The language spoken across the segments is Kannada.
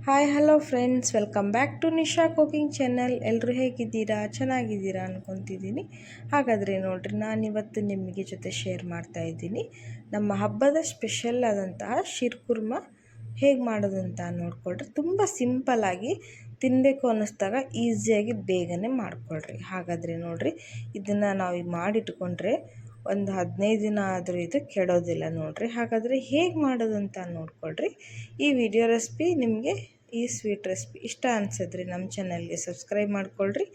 Hi hello friends, welcome back to Nisha cooking channel. ಎಲ್ಲರೂ ಹೇಗಿದ್ದೀರಾ? ಚೆನ್ನಾಗಿದ್ದೀರಾ ಅಂದ್ಕೊತಿದ್ದೀನಿ. ಹಾಗಾದರೆ ನೋಡಿರಿ, ನಾನಿವತ್ತು ನಿಮಗೆ ಜೊತೆ ಶೇರ್ ಮಾಡ್ತಾ ಇದ್ದೀನಿ ನಮ್ಮ ಹಬ್ಬದ ಸ್ಪೆಷಲ್ ಆದಂತಹ ಶಿರ್ಕುರ್ಮ ಹೇಗೆ ಮಾಡೋದು ಅಂತ ನೋಡ್ಕೊಳ್ರಿ. ತುಂಬ ಸಿಂಪಲ್ಲಾಗಿ ತಿನ್ನಬೇಕು ಅನ್ನಿಸ್ದಾಗ ಈಸಿಯಾಗಿ ಬೇಗನೆ ಮಾಡ್ಕೊಳ್ರಿ. ಹಾಗಾದರೆ ನೋಡಿರಿ, ಇದನ್ನು ನಾವು ಈಗ ಮಾಡಿಟ್ಕೊಂಡ್ರೆ ಒಂದು 15 ದಿನ ಆದರೂ ಇದು ಕೆಡೋದಿಲ್ಲ ನೋಡಿರಿ. ಹಾಗಾದರೆ ಹೇಗೆ ಮಾಡೋದು ಅಂತ ನೋಡ್ಕೊಳ್ರಿ. ಈ ವಿಡಿಯೋ ರೆಸಿಪಿ ನಿಮಗೆ, ಈ ಸ್ವೀಟ್ ರೆಸಿಪಿ ಇಷ್ಟ ಅನಿಸಿದ್ರೆ ನಮ್ಮ ಚಾನಲ್ಗೆ ಸಬ್ಸ್ಕ್ರೈಬ್ ಮಾಡ್ಕೊಳ್ರಿ.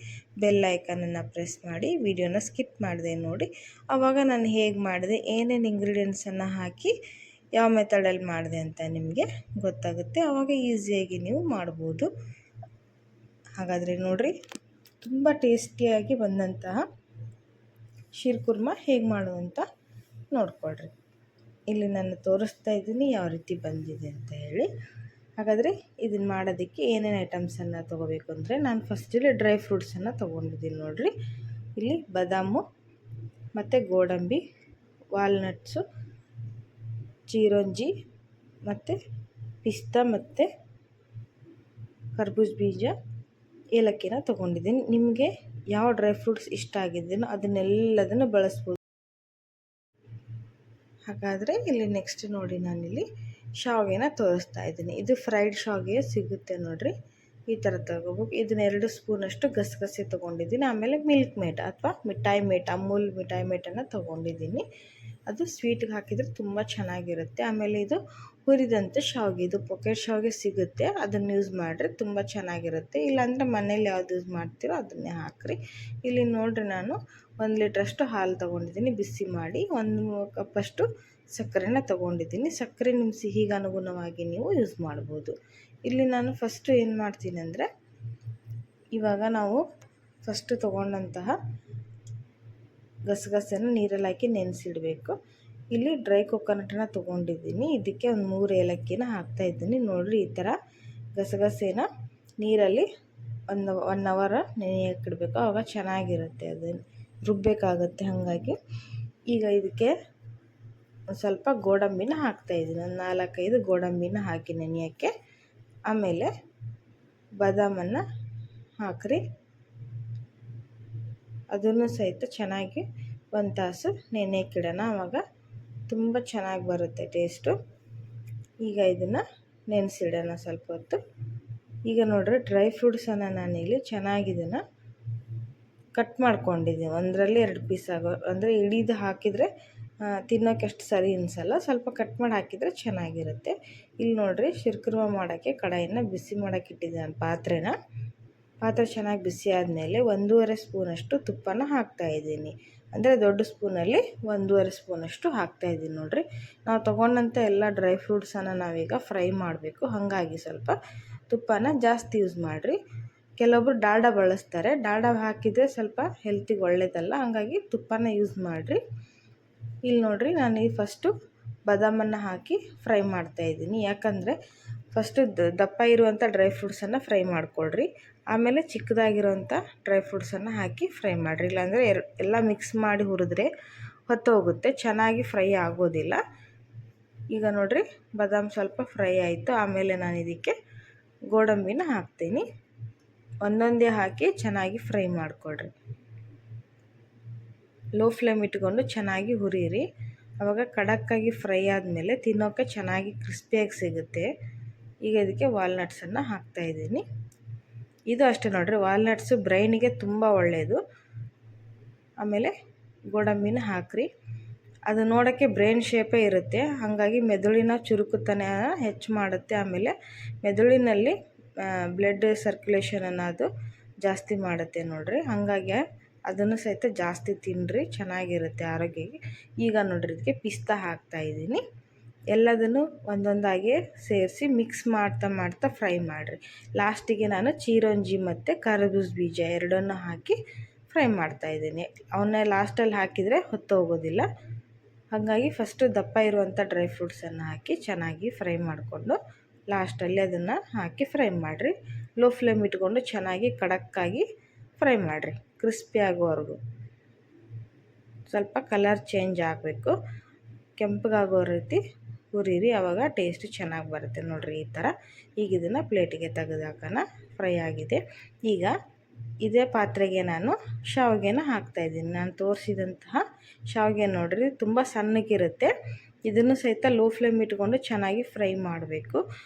ಬೆಲ್ ಐಕನನ್ನು ಪ್ರೆಸ್ ಮಾಡಿ ವಿಡಿಯೋನ ಸ್ಕಿಪ್ ಮಾಡಿದೆ ನೋಡಿ. ಆವಾಗ ನಾನು ಹೇಗೆ ಮಾಡಿದೆ, ಏನೇನು ಇಂಗ್ರೀಡಿಯೆಂಟ್ಸನ್ನು ಹಾಕಿ ಯಾವ ಮೆಥಡಲ್ಲಿ ಮಾಡಿದೆ ಅಂತ ನಿಮಗೆ ಗೊತ್ತಾಗುತ್ತೆ. ಆವಾಗ ಈಸಿಯಾಗಿ ನೀವು ಮಾಡ್ಬೋದು. ಹಾಗಾದರೆ ನೋಡಿರಿ, ತುಂಬ ಟೇಸ್ಟಿಯಾಗಿ ಬಂದಂತಹ ಶಿರ್ಕುರ್ಮ ಹೇಗೆ ಮಾಡೋದು ಅಂತ ನೋಡ್ಕೊಳ್ರಿ. ಇಲ್ಲಿ ನಾನು ತೋರಿಸ್ತಾ ಇದ್ದೀನಿ ಯಾವ ರೀತಿ ಬಂದಿದೆ ಅಂತ ಹೇಳಿ. ಹಾಗಾದರೆ ಇದನ್ನು ಮಾಡೋದಕ್ಕೆ ಏನೇನು ಐಟಮ್ಸನ್ನು ತೊಗೋಬೇಕು ಅಂದರೆ, ನಾನು ಫಸ್ಟಿಲ್ಲಿ ಡ್ರೈ ಫ್ರೂಟ್ಸನ್ನು ತೊಗೊಂಡಿದ್ದೀನಿ ನೋಡಿರಿ. ಇಲ್ಲಿ ಬಾದಾಮು ಮತ್ತು ಗೋಡಂಬಿ, ವಾಲ್ನಟ್ಸು, ಚಿರೋಂಜಿ ಮತ್ತು ಪಿಸ್ತಾ ಮತ್ತು ಕರ್ಬೂಜ ಬೀಜ, ಏಲಕ್ಕಿನ ತೊಗೊಂಡಿದ್ದೀನಿ. ನಿಮಗೆ ಯಾವ ಡ್ರೈ ಫ್ರೂಟ್ಸ್ ಇಷ್ಟ ಆಗಿದ್ದೀನೋ ಅದನ್ನೆಲ್ಲದನ್ನು ಬಳಸ್ಬೋದು. ಹಾಗಾದರೆ ಇಲ್ಲಿ ನೆಕ್ಸ್ಟ್ ನೋಡಿ, ನಾನಿಲ್ಲಿ ಶಾವಿಗೆನ ತೋರಿಸ್ತಾ ಇದ್ದೀನಿ. ಇದು ಫ್ರೈಡ್ ಶಾವಿಗೆ ಸಿಗುತ್ತೆ ನೋಡಿರಿ, ಈ ಥರ ತಗೋಬೇಕು. ಇದನ್ನ 2 ಸ್ಪೂನಷ್ಟು ಗಸಗಸೆ ತೊಗೊಂಡಿದ್ದೀನಿ. ಆಮೇಲೆ ಮಿಲ್ಕ್ ಮೇಡ್ ಅಥವಾ ಮಿಠಾಯಿ ಮೇಟ್, ಅಮೂಲ್ ಮಿಠಾಯಿ ಮೇಟನ್ನು ತೊಗೊಂಡಿದ್ದೀನಿ. ಅದು ಸ್ವೀಟ್ಗೆ ಹಾಕಿದರೆ ತುಂಬ ಚೆನ್ನಾಗಿರುತ್ತೆ. ಆಮೇಲೆ ಇದು ಹುರಿದಂಥ ಶಾವಿಗೆ, ಇದು ಪಾಕೆಟ್ ಶಾವಿಗೆ ಸಿಗುತ್ತೆ, ಅದನ್ನು ಯೂಸ್ ಮಾಡಿದ್ರೆ ತುಂಬ ಚೆನ್ನಾಗಿರುತ್ತೆ. ಇಲ್ಲಾಂದರೆ ಮನೇಲಿ ಯಾವ್ದು ಯೂಸ್ ಮಾಡ್ತೀರೋ ಅದನ್ನೇ ಹಾಕಿರಿ. ಇಲ್ಲಿ ನೋಡಿರಿ, ನಾನು 1 ಲೀಟ್ರಷ್ಟು ಹಾಲು ತೊಗೊಂಡಿದ್ದೀನಿ ಬಿಸಿ ಮಾಡಿ. 1 ಕಪ್ಪಷ್ಟು ಸಕ್ಕರೆನ ತೊಗೊಂಡಿದ್ದೀನಿ. ಸಕ್ಕರೆ ನಿಮ್ಮ ಸಿಹಿಗೆ ಅನುಗುಣವಾಗಿ ನೀವು ಯೂಸ್ ಮಾಡ್ಬೋದು. ಇಲ್ಲಿ ನಾನು ಫಸ್ಟು ಏನು ಮಾಡ್ತೀನಿ ಅಂದರೆ, ಇವಾಗ ನಾವು ಫಸ್ಟು ತೊಗೊಂಡಂತಹ ಗಸಗಸೆನ ನೀರಲ್ಲಿ ಹಾಕಿ ನೆನೆಸಿಡಬೇಕು. ಇಲ್ಲಿ ಡ್ರೈ ಕೊಕೊನಟನ್ನು ತೊಗೊಂಡಿದ್ದೀನಿ. ಇದಕ್ಕೆ ಒಂದು 3 ಏಲಕ್ಕಿನ ಹಾಕ್ತಾಯಿದ್ದೀನಿ ನೋಡಿರಿ. ಈ ಥರ ಗಸಗಸೆನ ನೀರಲ್ಲಿ ಒಂದು 1 ಅವರ್ ನೆನೆಯಕ್ಕಿಡಬೇಕು. ಆವಾಗ ಚೆನ್ನಾಗಿರುತ್ತೆ, ಅದನ್ನು ರುಬ್ಬಬೇಕಾಗುತ್ತೆ. ಹಾಗಾಗಿ ಈಗ ಇದಕ್ಕೆ ಸ್ವಲ್ಪ ಗೋಡಂಬಿನ ಹಾಕ್ತಾಯಿದ್ದೀನಿ, ಒಂದು 4-5 ಗೋಡಂಬಿನ ಹಾಕಿ ನೆನೆಯೋಕ್ಕೆ. ಆಮೇಲೆ ಬಾದಾಮನ್ನು ಹಾಕಿರಿ, ಅದನ್ನು ಸಹಿತ ಚೆನ್ನಾಗಿ 1 ತಾಸು ನೆನೆಯಕ್ಕಿಡೋಣ. ಆವಾಗ ತುಂಬ ಚೆನ್ನಾಗಿ ಬರುತ್ತೆ ಟೇಸ್ಟು. ಈಗ ಇದನ್ನು ನೆನೆಸಿಡೋಣ ಸ್ವಲ್ಪ ಹೊತ್ತು. ಈಗ ನೋಡಿರಿ, ಡ್ರೈ ಫ್ರೂಟ್ಸನ್ನು ನಾನಿಲ್ಲಿ ಚೆನ್ನಾಗಿ ಇದನ್ನು ಕಟ್ ಮಾಡ್ಕೊಂಡಿದ್ದೀನಿ. 1ರಲ್ಲಿ 2 ಪೀಸ್ ಆಗೋ, ಅಂದರೆ ಇಡೀದು ಹಾಕಿದರೆ ತಿನ್ನೋಕ್ಕೆ ಅಷ್ಟು ಸರಿ ಅನಿಸಲ್ಲ. ಸ್ವಲ್ಪ ಕಟ್ ಮಾಡಿ ಹಾಕಿದರೆ ಚೆನ್ನಾಗಿರುತ್ತೆ. ಇಲ್ಲಿ ನೋಡಿರಿ, ಶಿರ್ಕುರ್ಮ ಮಾಡೋಕ್ಕೆ ಕಡಾಯಿನ ಬಿಸಿ ಮಾಡೋಕ್ಕೆ ಇಟ್ಟಿದ್ದೀನಿ. ಪಾತ್ರೆ ಚೆನ್ನಾಗಿ ಬಿಸಿ ಆದಮೇಲೆ 1.5 ಸ್ಪೂನಷ್ಟು ತುಪ್ಪನ ಹಾಕ್ತಾಯಿದ್ದೀನಿ. ಅಂದರೆ ದೊಡ್ಡ ಸ್ಪೂನಲ್ಲಿ 1.5 ಸ್ಪೂನಷ್ಟು ಹಾಕ್ತಾಯಿದ್ದೀನಿ ನೋಡಿರಿ. ನಾವು ತೊಗೊಂಡಂಥ ಎಲ್ಲ ಡ್ರೈ ಫ್ರೂಟ್ಸನ್ನು ನಾವೀಗ ಫ್ರೈ ಮಾಡಬೇಕು. ಹಾಗಾಗಿ ಸ್ವಲ್ಪ ತುಪ್ಪನ ಜಾಸ್ತಿ ಯೂಸ್ ಮಾಡಿರಿ. ಕೆಲವೊಬ್ಬರು ಡಾಲ್ಡಾ ಬಳಸ್ತಾರೆ, ಡಾಲ್ಡಾ ಹಾಕಿದರೆ ಸ್ವಲ್ಪ ಹೆಲ್ತಿಗೆ ಒಳ್ಳೆಯದಲ್ಲ, ಹಾಗಾಗಿ ತುಪ್ಪನ ಯೂಸ್ ಮಾಡಿರಿ. ಇಲ್ಲಿ ನೋಡಿರಿ, ನಾನು ಈ ಫಸ್ಟು ಬಾದಾಮನ್ನು ಹಾಕಿ ಫ್ರೈ ಮಾಡ್ತಾಯಿದ್ದೀನಿ. ಯಾಕಂದರೆ ಫಸ್ಟು ದಪ್ಪ ಇರುವಂಥ ಡ್ರೈ ಫ್ರೂಟ್ಸನ್ನು ಫ್ರೈ ಮಾಡ್ಕೊಳ್ರಿ. ಆಮೇಲೆ ಚಿಕ್ಕದಾಗಿರೋಂಥ ಡ್ರೈ ಫ್ರೂಟ್ಸನ್ನು ಹಾಕಿ ಫ್ರೈ ಮಾಡಿರಿ. ಇಲ್ಲಾಂದರೆ ಎಲ್ಲ ಮಿಕ್ಸ್ ಮಾಡಿ ಹುರಿದ್ರೆ ಹೊತ್ತೋಗುತ್ತೆ, ಚೆನ್ನಾಗಿ ಫ್ರೈ ಆಗೋದಿಲ್ಲ. ಈಗ ನೋಡಿರಿ, ಬಾದಾಮ್ ಸ್ವಲ್ಪ ಫ್ರೈ ಆಯಿತು. ಆಮೇಲೆ ನಾನು ಇದಕ್ಕೆ ಗೋಡಂಬಿನ ಹಾಕ್ತೀನಿ. ಒಂದೊಂದೇ ಹಾಕಿ ಚೆನ್ನಾಗಿ ಫ್ರೈ ಮಾಡಿಕೊಳ್ರಿ. ಲೋ ಫ್ಲೇಮ್ ಇಟ್ಕೊಂಡು ಚೆನ್ನಾಗಿ ಹುರಿಯಿರಿ. ಆವಾಗ ಖಡಕ್ಕಾಗಿ ಫ್ರೈ ಆದಮೇಲೆ ತಿನ್ನೋಕ್ಕೆ ಚೆನ್ನಾಗಿ ಕ್ರಿಸ್ಪಿಯಾಗಿ ಸಿಗುತ್ತೆ. ಈಗ ಇದಕ್ಕೆ ವಾಲ್ನಟ್ಸನ್ನು ಹಾಕ್ತಾಯಿದ್ದೀನಿ. ಇದು ಅಷ್ಟೇ ನೋಡಿರಿ, ವಾಲ್ನಟ್ಸು ಬ್ರೈನಿಗೆ ತುಂಬ ಒಳ್ಳೆಯದು. ಆಮೇಲೆ ಗೋಡಂಬಿನ ಹಾಕಿರಿ. ಅದು ನೋಡೋಕ್ಕೆ ಬ್ರೈನ್ ಶೇಪೇ ಇರುತ್ತೆ, ಹಾಗಾಗಿ ಮೆದುಳಿನ ಚುರುಕುತನ ಹೆಚ್ಚು ಮಾಡುತ್ತೆ. ಆಮೇಲೆ ಮೆದುಳಿನಲ್ಲಿ ಬ್ಲಡ್ ಸರ್ಕ್ಯುಲೇಷನನ್ನು ಅದು ಜಾಸ್ತಿ ಮಾಡುತ್ತೆ ನೋಡಿರಿ. ಹಾಗಾಗಿ ಅದನ್ನು ಸಹಿತ ಜಾಸ್ತಿ ತಿನ್ನಿರಿ, ಚೆನ್ನಾಗಿರುತ್ತೆ ಆರೋಗ್ಯಕ್ಕೆ. ಈಗ ನೋಡಿರಿ, ಇದಕ್ಕೆ ಪಿಸ್ತಾ ಹಾಕ್ತಾಯಿದ್ದೀನಿ. ಎಲ್ಲದನ್ನು ಒಂದೊಂದಾಗಿ ಸೇರಿಸಿ ಮಿಕ್ಸ್ ಮಾಡ್ತಾ ಫ್ರೈ ಮಾಡಿರಿ. ಲಾಸ್ಟಿಗೆ ನಾನು ಚಿರೋಂಜಿ ಮತ್ತು ಕರ್ಬೂಜ ಬೀಜ ಎರಡನ್ನೂ ಹಾಕಿ ಫ್ರೈ ಮಾಡ್ತಾಯಿದ್ದೀನಿ. ಅವನ್ನೇ ಲಾಸ್ಟಲ್ಲಿ ಹಾಕಿದರೆ ಹೊತ್ತೋಗೋದಿಲ್ಲ. ಹಾಗಾಗಿ ಫಸ್ಟು ದಪ್ಪ ಇರುವಂಥ ಡ್ರೈ ಫ್ರೂಟ್ಸನ್ನು ಹಾಕಿ ಚೆನ್ನಾಗಿ ಫ್ರೈ ಮಾಡಿಕೊಂಡು ಲಾಸ್ಟಲ್ಲಿ ಅದನ್ನು ಹಾಕಿ ಫ್ರೈ ಮಾಡಿರಿ. ಲೋ ಫ್ಲೇಮ್ ಇಟ್ಕೊಂಡು ಚೆನ್ನಾಗಿ ಖಡಕ್ಕಾಗಿ ಫ್ರೈ ಮಾಡಿರಿ, ಕ್ರಿಸ್ಪಿ ಆಗೋವರೆಗೂ. ಸ್ವಲ್ಪ ಕಲರ್ ಚೇಂಜ್ ಆಗಬೇಕು, ಕೆಂಪಗಾಗೋ ರೀತಿ ಹುರಿರಿ, ಆವಾಗ ಟೇಸ್ಟ್ ಚೆನ್ನಾಗಿ ಬರುತ್ತೆ ನೋಡಿರಿ ಈ ಥರ. ಈಗ ಇದನ್ನು ಪ್ಲೇಟಿಗೆ ತೆಗೆದು ಹಾಕೋಣ. ಫ್ರೈ ಆಗಿದೆ. ಈಗ ಇದೇ ಪಾತ್ರೆಗೆ ನಾನು ಶಾವಿಗೆನ ಹಾಕ್ತಾಯಿದ್ದೀನಿ. ನಾನು ತೋರಿಸಿದಂತಹ ಶಾವಿಗೆ ನೋಡಿರಿ ತುಂಬ ಸಣ್ಣಕ್ಕಿರುತ್ತೆ. ಇದನ್ನು ಸಹಿತ ಲೋ ಫ್ಲೇಮ್ ಇಟ್ಕೊಂಡು ಚೆನ್ನಾಗಿ ಫ್ರೈ ಮಾಡಬೇಕು.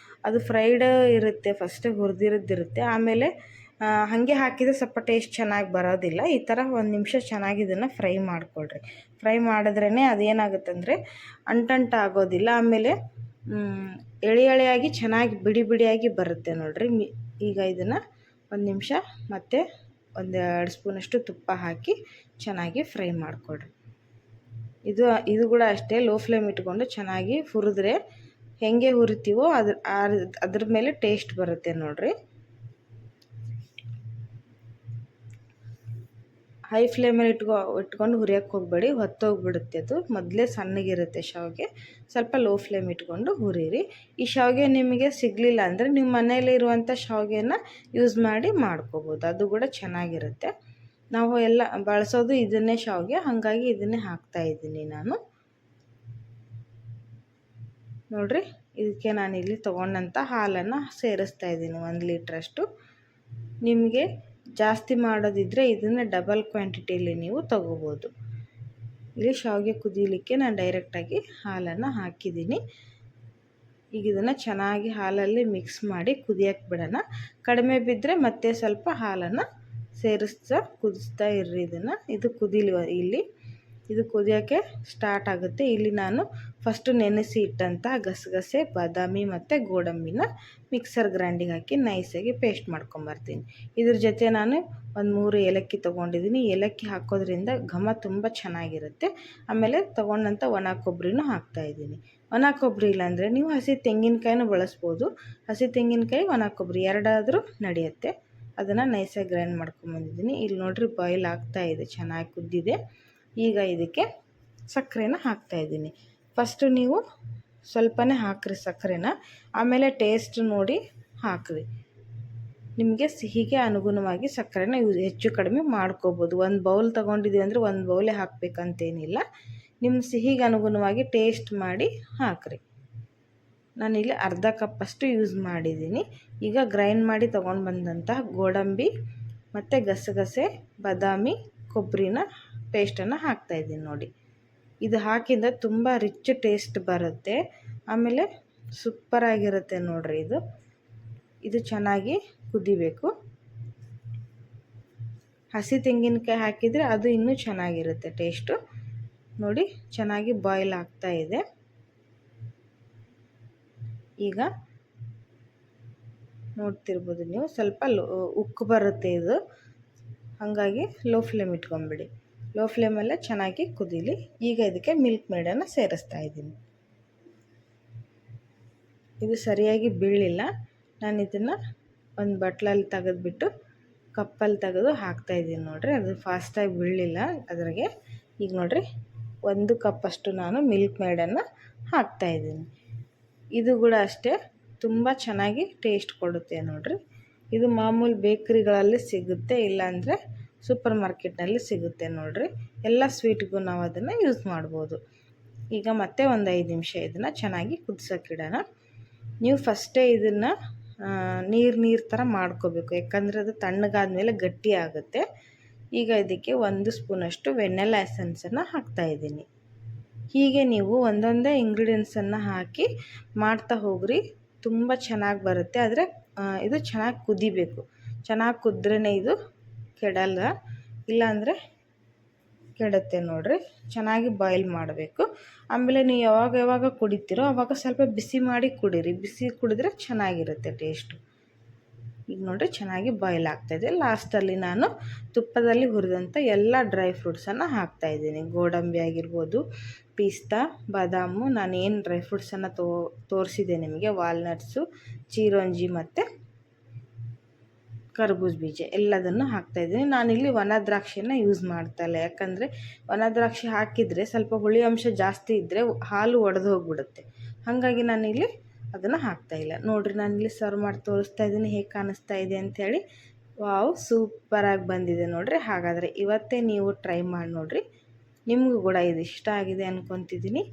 ಅದು ಫ್ರೈಡ್ ಇರುತ್ತೆ, ಫಸ್ಟೇ ಹುರಿದಿರೋದಿರುತ್ತೆ. ಆಮೇಲೆ ಹಾಗೆ ಹಾಕಿದರೆ ಸ್ವಲ್ಪ ಟೇಸ್ಟ್ ಚೆನ್ನಾಗಿ ಬರೋದಿಲ್ಲ. ಈ ಥರ ಒಂದು ನಿಮಿಷ ಚೆನ್ನಾಗಿ ಇದನ್ನು ಫ್ರೈ ಮಾಡಿಕೊಳ್ರಿ. ಫ್ರೈ ಮಾಡಿದ್ರೇ ಅದೇನಾಗುತ್ತೆ ಅಂದರೆ ಅಂಟಂಟಾಗೋದಿಲ್ಲ. ಆಮೇಲೆ ಎಳೆ ಎಳೆಯಾಗಿ ಚೆನ್ನಾಗಿ ಬಿಡಿ ಬಿಡಿಯಾಗಿ ಬರುತ್ತೆ ನೋಡಿರಿ. ಈಗ ಇದನ್ನು ಒಂದು ನಿಮಿಷ ಮತ್ತು 1-2 ಸ್ಪೂನಷ್ಟು ತುಪ್ಪ ಹಾಕಿ ಚೆನ್ನಾಗಿ ಫ್ರೈ ಮಾಡಿಕೊಡ್ರಿ. ಇದು ಕೂಡ ಅಷ್ಟೇ ಲೋ ಫ್ಲೇಮ್ ಇಟ್ಕೊಂಡು ಚೆನ್ನಾಗಿ ಹುರಿದ್ರೆ ಹೆಂಗೆ ಹುರಿತೀವೋ ಅದ್ರ ಮೇಲೆ ಟೇಸ್ಟ್ ಬರುತ್ತೆ ನೋಡಿರಿ. ಹೈ ಫ್ಲೇಮಲ್ಲಿ ಇಟ್ಕೊಂಡು ಹುರಿಯೋಕ್ಕೆ ಹೋಗಬೇಡಿ, ಹೊತ್ತೋಗ್ಬಿಡುತ್ತೆ. ಅದು ಮೊದಲೇ ಸಣ್ಣಗಿರುತ್ತೆ ಶಾವಿಗೆ. ಸ್ವಲ್ಪ ಲೋ ಫ್ಲೇಮ್ ಇಟ್ಕೊಂಡು ಹುರಿರಿ. ಈ ಶಾವಿಗೆ ನಿಮಗೆ ಸಿಗಲಿಲ್ಲ ಅಂದರೆ ನಿಮ್ಮ ಮನೇಲಿ ಇರುವಂಥ ಶಾವಿಗೆನ ಯೂಸ್ ಮಾಡಿ ಮಾಡ್ಕೋಬೋದು, ಅದು ಕೂಡ ಚೆನ್ನಾಗಿರುತ್ತೆ. ನಾವು ಎಲ್ಲ ಬಳಸೋದು ಇದನ್ನೇ ಶಾವಿಗೆ, ಹಾಗಾಗಿ ಇದನ್ನೇ ಹಾಕ್ತಾಯಿದ್ದೀನಿ ನಾನು. ನೋಡಿರಿ, ಇದಕ್ಕೆ ನಾನಿಲ್ಲಿ ತೊಗೊಂಡಂಥ ಹಾಲನ್ನು ಸೇರಿಸ್ತಾ ಇದ್ದೀನಿ 1 ಲೀಟ್ರಷ್ಟು. ನಿಮಗೆ ಜಾಸ್ತಿ ಮಾಡೋದಿದ್ದರೆ ಇದನ್ನು ಡಬಲ್ ಕ್ವಾಂಟಿಟಿಯಲ್ಲಿ ನೀವು ತೊಗೋಬೋದು. ಇಲ್ಲಿ ಶಾವಿಗೆ ಕುದೀಲಿಕ್ಕೆ ನಾನು ಡೈರೆಕ್ಟಾಗಿ ಹಾಲನ್ನು ಹಾಕಿದ್ದೀನಿ. ಈಗ ಇದನ್ನು ಚೆನ್ನಾಗಿ ಹಾಲಲ್ಲಿ ಮಿಕ್ಸ್ ಮಾಡಿ ಕುದಿಯೋಕ್ಕೆ ಬಿಡೋಣ. ಕಡಿಮೆ ಬಿದ್ದರೆ ಮತ್ತೆ ಸ್ವಲ್ಪ ಹಾಲನ್ನು ಕುದಿಸ್ತಾ ಇರ್ರಿ. ಇದು ಕುದೀಲಿ. ಇದು ಕುದಿಯೋಕ್ಕೆ ಸ್ಟಾರ್ಟ್ ಆಗುತ್ತೆ. ಇಲ್ಲಿ ನಾನು ಫಸ್ಟು ನೆನೆಸಿ ಇಟ್ಟಂಥ ಗಸಗಸೆ, ಬಾದಾಮಿ ಮತ್ತು ಗೋಡಂಬಿನ ಮಿಕ್ಸರ್ ಗ್ರೈಂಡಿಗೆ ಹಾಕಿ ನೈಸಾಗಿ ಪೇಸ್ಟ್ ಮಾಡ್ಕೊಂಬರ್ತೀನಿ. ಇದ್ರ ಜೊತೆ ನಾನು 3 ಏಲಕ್ಕಿ ತೊಗೊಂಡಿದ್ದೀನಿ. ಏಲಕ್ಕಿ ಹಾಕೋದ್ರಿಂದ ಘಮ ತುಂಬ ಚೆನ್ನಾಗಿರುತ್ತೆ. ಆಮೇಲೆ ತೊಗೊಂಡಂಥ ಒಣ ಕೊಬ್ಬರಿನೂ ಹಾಕ್ತಾಯಿದ್ದೀನಿ. ಒಣ ಕೊಬ್ಬರಿ ಇಲ್ಲಾಂದರೆ ನೀವು ಹಸಿ ತೆಂಗಿನಕಾಯಿನೂ ಬಳಸ್ಬೋದು. ಹಸಿ ತೆಂಗಿನಕಾಯಿ, ಒಣ ಕೊಬ್ಬರಿ ಎರಡಾದರೂ ನಡೆಯುತ್ತೆ. ಅದನ್ನು ನೈಸಾಗಿ ಗ್ರೈಂಡ್ ಮಾಡ್ಕೊಂಬಂದಿದ್ದೀನಿ. ಇಲ್ಲಿ ನೋಡಿರಿ, ಬಾಯ್ಲ್ ಆಗ್ತಾಯಿದೆ, ಚೆನ್ನಾಗಿ ಕುದ್ದಿದೆ. ಈಗ ಇದಕ್ಕೆ ಸಕ್ಕರೆನ ಹಾಕ್ತಾಯಿದ್ದೀನಿ. ಫಸ್ಟು ನೀವು ಸ್ವಲ್ಪನೇ ಹಾಕ್ರಿ ಸಕ್ಕರೆನ, ಆಮೇಲೆ ಟೇಸ್ಟ್ ನೋಡಿ ಹಾಕ್ರಿ. ನಿಮಗೆ ಸಿಹಿಗೆ ಅನುಗುಣವಾಗಿ ಸಕ್ಕರೆನ ಹೆಚ್ಚು ಕಡಿಮೆ ಮಾಡ್ಕೋಬೋದು. 1 ಬೌಲ್ ತೊಗೊಂಡಿದ್ದೀವಿ ಅಂದರೆ 1 ಬೌಲೇ ಹಾಕಬೇಕಂತೇನಿಲ್ಲ. ನಿಮ್ಮ ಸಿಹಿಗೆ ಅನುಗುಣವಾಗಿ ಟೇಸ್ಟ್ ಮಾಡಿ ಹಾಕ್ರಿ. ನಾನಿಲ್ಲಿ ಅರ್ಧ ಕಪ್ಪಷ್ಟು ಯೂಸ್ ಮಾಡಿದ್ದೀನಿ. ಈಗ ಗ್ರೈಂಡ್ ಮಾಡಿ ತೊಗೊಂಡು ಬಂದಂತಹ ಗೋಡಂಬಿ ಮತ್ತು ಗಸಗಸೆ, ಬಾದಾಮಿ, ಕೊಬ್ಬರಿನ ಪೇಸ್ಟನ್ನು ಹಾಕ್ತಾಯಿದ್ದೀನಿ ನೋಡಿ. ಇದು ಹಾಕಿದ ತುಂಬ ರಿಚ್ ಟೇಸ್ಟ್ ಬರುತ್ತೆ. ಆಮೇಲೆ ಸೂಪರಾಗಿರುತ್ತೆ ನೋಡಿರಿ. ಇದು ಚೆನ್ನಾಗಿ ಕುದಿಬೇಕು. ಹಸಿ ತೆಂಗಿನಕಾಯಿ ಹಾಕಿದರೆ ಅದು ಇನ್ನೂ ಚೆನ್ನಾಗಿರುತ್ತೆ ಟೇಸ್ಟು. ನೋಡಿ, ಚೆನ್ನಾಗಿ ಬಾಯ್ಲ್ ಆಗ್ತಾಯಿದೆ. ಈಗ ನೋಡ್ತಿರ್ಬೋದು ನೀವು, ಸ್ವಲ್ಪ ಉಕ್ಕು ಬರುತ್ತೆ ಇದು, ಹಾಗಾಗಿ ಲೋ ಫ್ಲೇಮ್ ಇಟ್ಕೊಂಬಿಡಿ. ಲೋ ಫ್ಲೇಮಲ್ಲೇ ಚೆನ್ನಾಗಿ ಕುದೀಲಿ. ಈಗ ಇದಕ್ಕೆ ಮಿಲ್ಕ್ ಮೇಡನ್ನು ಸೇರಿಸ್ತಾ ಇದ್ದೀನಿ. ಇದು ಸರಿಯಾಗಿ ಬೀಳಿಲ್ಲ. ನಾನು ಇದನ್ನು ಒಂದು ಬಟ್ಲಲ್ಲಿ ತೆಗೆದುಬಿಟ್ಟು ಕಪ್ಪಲ್ಲಿ ತೆಗೆದು ಹಾಕ್ತಾಯಿದ್ದೀನಿ ನೋಡಿರಿ. ಅದು ಫಾಸ್ಟಾಗಿ ಬೀಳಲಿಲ್ಲ ಅದ್ರಾಗೆ. ಈಗ ನೋಡಿರಿ, 1 ಕಪ್ಪಷ್ಟು ನಾನು ಮಿಲ್ಕ್ ಮೇಡನ್ನು ಹಾಕ್ತಾಯಿದ್ದೀನಿ. ಇದು ಕೂಡ ಅಷ್ಟೇ ತುಂಬ ಚೆನ್ನಾಗಿ ಟೇಸ್ಟ್ ಕೊಡುತ್ತೆ ನೋಡಿರಿ. ಇದು ಮಾಮೂಲಿ ಬೇಕ್ರಿಗಳಲ್ಲಿ ಸಿಗುತ್ತೆ, ಇಲ್ಲಾಂದರೆ ಸೂಪರ್ ಮಾರ್ಕೆಟ್ನಲ್ಲಿ ಸಿಗುತ್ತೆ ನೋಡಿರಿ. ಎಲ್ಲ ಸ್ವೀಟ್ಗೂ ನಾವು ಅದನ್ನು ಯೂಸ್ ಮಾಡ್ಬೋದು. ಈಗ ಮತ್ತೆ ಒಂದು 5 ನಿಮಿಷ ಇದನ್ನು ಚೆನ್ನಾಗಿ ಕುದಿಸೋಕ್ಕಿಡೋಣ. ನೀವು ಫಸ್ಟೇ ಇದನ್ನು ನೀರು ಥರ ಮಾಡ್ಕೋಬೇಕು, ಯಾಕಂದರೆ ಅದು ತಣ್ಣಗಾದ್ಮೇಲೆ ಗಟ್ಟಿ ಆಗುತ್ತೆ. ಈಗ ಇದಕ್ಕೆ 1 ಸ್ಪೂನಷ್ಟು ವೆನಿಲಾ ಎಸೆನ್ಸನ್ನು ಹಾಕ್ತಾಯಿದ್ದೀನಿ. ಹೀಗೆ ನೀವು ಒಂದೊಂದೇ ಇಂಗ್ರೀಡಿಯೆಂಟ್ಸನ್ನು ಹಾಕಿ ಮಾಡ್ತಾ ಹೋಗ್ರಿ, ತುಂಬ ಚೆನ್ನಾಗಿ ಬರುತ್ತೆ. ಆದರೆ ಇದು ಚೆನ್ನಾಗಿ ಕುದಿಬೇಕು. ಚೆನ್ನಾಗಿ ಕುದ್ರೇ ಇದು ಕೆಡಲ್ಲ, ಇಲ್ಲಾಂದರೆ ಕೆಡುತ್ತೆ ನೋಡಿರಿ. ಚೆನ್ನಾಗಿ ಬಾಯ್ಲ್ ಮಾಡಬೇಕು. ಆಮೇಲೆ ನೀವು ಯಾವಾಗ ಕುಡಿತೀರೋ ಆವಾಗ ಸ್ವಲ್ಪ ಬಿಸಿ ಮಾಡಿ ಕುಡೀರಿ. ಬಿಸಿ ಕುಡಿದ್ರೆ ಚೆನ್ನಾಗಿರುತ್ತೆ ಟೇಸ್ಟು. ಈಗ ನೋಡಿರಿ, ಚೆನ್ನಾಗಿ ಬಾಯ್ಲ್ ಆಗ್ತಾಯಿದೆ. ಲಾಸ್ಟಲ್ಲಿ ನಾನು ತುಪ್ಪದಲ್ಲಿ ಹುರಿದಂಥ ಎಲ್ಲ ಡ್ರೈ ಫ್ರೂಟ್ಸನ್ನು ಹಾಕ್ತಾಯಿದ್ದೀನಿ. ಗೋಡಂಬಿ ಆಗಿರ್ಬೋದು, ಪಿಸ್ತಾ, ಬಾದಾಮು, ನಾನೇನು ಡ್ರೈ ಫ್ರೂಟ್ಸನ್ನು ತೋರಿಸಿದೆ ನಿಮಗೆ, ವಾಲ್ನಟ್ಸು, ಚಿರೋಂಜಿ ಮತ್ತು ಕರ್ಬೂಜ ಬೀಜ ಎಲ್ಲದನ್ನು ಹಾಕ್ತಾಯಿದ್ದೀನಿ. ನಾನಿಲ್ಲಿ ಒಣ ದ್ರಾಕ್ಷಿಯನ್ನು ಯೂಸ್ ಮಾಡ್ತಾಯಿಲ್ಲ, ಯಾಕಂದರೆ ಒಣ ದ್ರಾಕ್ಷಿ ಹಾಕಿದರೆ ಸ್ವಲ್ಪ ಹುಳಿ ಅಂಶ ಜಾಸ್ತಿ ಇದ್ದರೆ ಹಾಲು ಒಡೆದು ಹೋಗಿಬಿಡುತ್ತೆ. ಹಾಗಾಗಿ ನಾನಿಲ್ಲಿ ಅದನ್ನು ಹಾಕ್ತಾಯಿಲ್ಲ. ನೋಡಿರಿ, ನಾನಿಲ್ಲಿ ಸರ್ವ್ ಮಾಡಿ ತೋರಿಸ್ತಾ ಇದ್ದೀನಿ ಹೇಗೆ ಕಾಣಿಸ್ತಾ ಇದೆ ಅಂಥೇಳಿ. ವಾವ್, ಸೂಪರಾಗಿ ಬಂದಿದೆ ನೋಡಿರಿ. ಹಾಗಾದರೆ ಇವತ್ತೇ ನೀವು ಟ್ರೈ ಮಾಡಿ ನೋಡಿರಿ, ನಿಮಗೂ ಕೂಡ ಇದು ಇಷ್ಟ ಆಗಿದೆ ಅಂದ್ಕೊತಿದ್ದೀನಿ.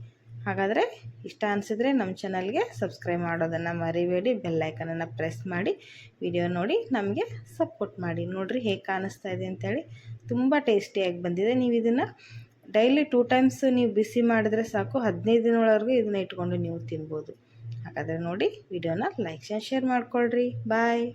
ಹಾಗಾದರೆ ಇಷ್ಟ ಅನಿಸಿದ್ರೆ ನಮ್ಮ ಚಾನಲ್ಗೆ ಸಬ್ಸ್ಕ್ರೈಬ್ ಮಾಡೋದನ್ನು ಮರಿಬೇಡಿ, ಬೆಲ್ಲೈಕನನ್ನು ಪ್ರೆಸ್ ಮಾಡಿ ವಿಡಿಯೋ ನೋಡಿ ನಮಗೆ ಸಪೋರ್ಟ್ ಮಾಡಿ. ನೋಡಿರಿ ಹೇಗೆ ಕಾಣಿಸ್ತಾ ಇದೆ ಅಂತೇಳಿ, ತುಂಬ ಟೇಸ್ಟಿಯಾಗಿ ಬಂದಿದೆ. ನೀವು ಇದನ್ನು ಡೈಲಿ 2 ಟೈಮ್ಸ್ ನೀವು ಬಿಸಿ ಮಾಡಿದ್ರೆ ಸಾಕು, 15 ದಿನಗಳವರೆಗೂ ಇದನ್ನ ಇಟ್ಕೊಂಡು ನೀವು ತಿನ್ಬೋದು. ಹಾಗಾದರೆ ನೋಡಿ, ವಿಡಿಯೋನ ಲೈಕ್ ಆ್ಯಂಡ್ ಶೇರ್ ಮಾಡ್ಕೊಳ್ರಿ. ಬಾಯ್.